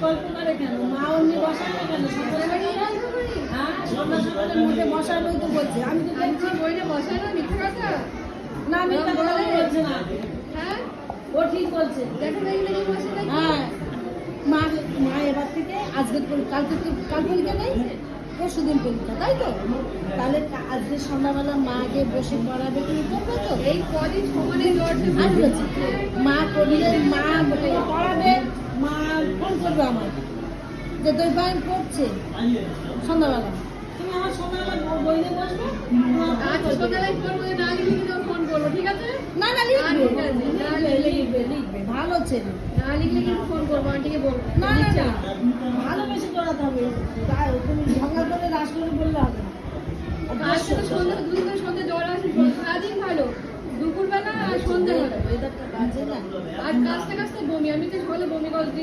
গল্প করে কেন? মা অমনি বসাবে কেন? হ্যাঁ, সন্ধ্যা সকালের মধ্যে বসানোই তো বলছে। আমি তো দেখছি বইটা বসায় না, মিথ্যে কথা। না, মিথ্যা কথা বলছে না। হ্যাঁ, ও ঠিক বলছে। দেখো দেখি দেখি বসে দেখি। হ্যাঁ, মা মা এবার থেকে আজকে কাল পরীক্ষা নেই, পরশুদিন পরীক্ষা, তাই তো? তাহলে আজকে সন্ধ্যাবেলা মাকে বসে পড়াবে, তুমি করবে তো? এই কদিন সমানে জ্বরটা আমি বলছি মা করলে মা পড়াবে, মা ফোন করবে আমার যে তুই বাইন পড়ছে সন্ধ্যাবেলা, তুমি আমার সন্ধ্যাবেলা বই নিয়ে বসবে। আচ্ছা, সকালে করবো, না লিখে কিন্তু ফোন করবো, ঠিক আছে? না না, লিখবে লিখবে লিখবে, ভালো ছেলে। না লিখলে কিন্তু ফোন করবো, আন্টিকে বলবো। না না না, ভালোবেসে করাতে হবে, তাই তুমি ঝগড়া করে রাস করে বললে হবে না। আজকে তো সন্ধ্যা, দুদিন ধরে সন্ধ্যা জ্বর আছে, সারাদিন ভালো, দুপুরবেলা আর সন্ধ্যা হলো। ওয়েদারটা বাজে না। আর কাছতে কাছতে বমি, আমি তো সকালে বমি করেছি।